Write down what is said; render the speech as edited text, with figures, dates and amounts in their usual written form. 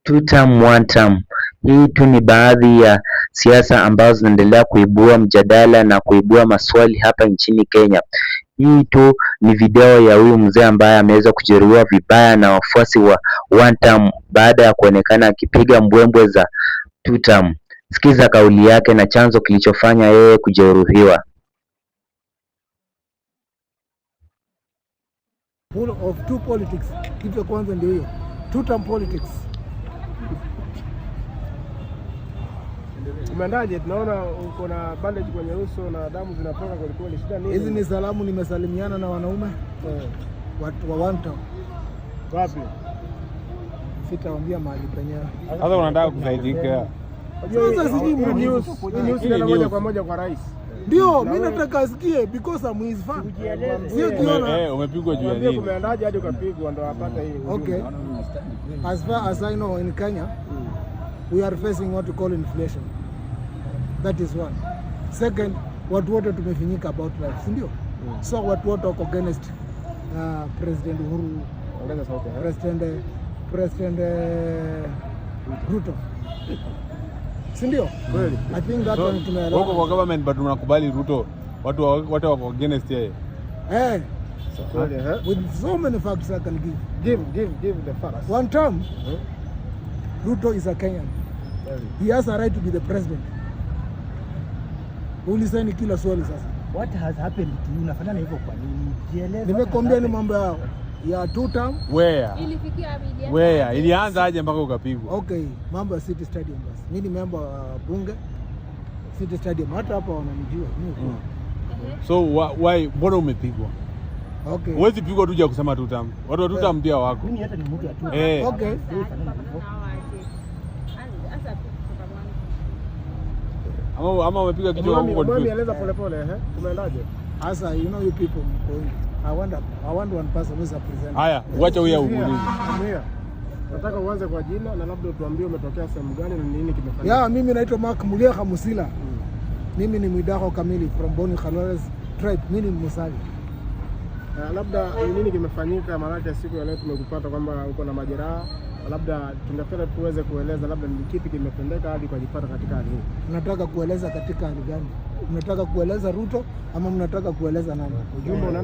two term one term. Hii tu ni baadhi ya siasa ambazo zinaendelea kuibua mjadala na kuibua maswali hapa nchini Kenya. Hii tu ni video ya huyu mzee ambaye ameweza kujeruhiwa vibaya na wafuasi wa one term baada ya kuonekana akipiga mbwembwe za two term. Sikiza kauli yake na chanzo kilichofanya yeye kujeruhiwa. Full of two politics. Kitu kwanza ndio hiyo. Two term politics. Umeandaje? Tunaona uko na bandage kwenye uso na damu zinatoka kwa kweli. Shida nini? Hizi ni salamu nimesalimiana na wanaume. Watu wa one term. Wapi? Sitawaambia mahali penyewe. Sasa unataka kusaidika. Sasa sijui news ina moja kwa moja kwa rais. Ndio, mimi nataka asikie because I'm his fan. Sio kiona. Umepigwa juu ya nini? Umeandaje hadi ukapigwa ndo apata hii? Okay. As far as I know in Kenya, we are facing what we call inflation. That is one. Second, watu wote tumefinyika about life, ndio? So watu wote wako against President Uhuru, President Ruto. Sindio? Kweli. I think that one tumeelewa. Wako kwa government but unakubali Ruto. Watu wako against yeye. With so many facts I can give. Give the facts. One term, Ruto is a Kenyan. He has a right to be the president. Ulisani kila swali sasa. What has happened to you? Unafanya hivyo kwa nini? Jieleze. Nimekwambia ni mambo yao ya two term. Where? Ilianza aje mpaka ukapigwa? Okay, mambo ya City Stadium basi. Mimi ni member wa bunge City Stadium, hata hapa wananijua mimi. So why mbona umepigwa? Okay. Huwezi pigwa tu ya kusema two term. Watu wa two term pia wako. Mimi hata ni mtu ya two. Okay. Ama umepiga kichwa huko. Mimi eleza pole Umeendaje? Asa, you know you people. I want one person who is a presenter. Haya, uacha huyo uulize. Nataka uanze kwa jina na labda tuambie umetokea sehemu gani na nini kimefanyika. Yeah, mimi naitwa Mark Muliaka Musila. Mimi ni Mwidako kamili from Boni Khalwales tribe. Mimi ni Musali. Labda nini kimefanyika maana siku ya leo tumekupata kwamba uko na majeraha. Labda tungependa tuweze kueleza labda ni kipi kimetendeka hadi kujipata katika hali hii. Unataka kueleza katika hali gani? Unataka kueleza Ruto ama mnataka kueleza nani? Ujumbe unaona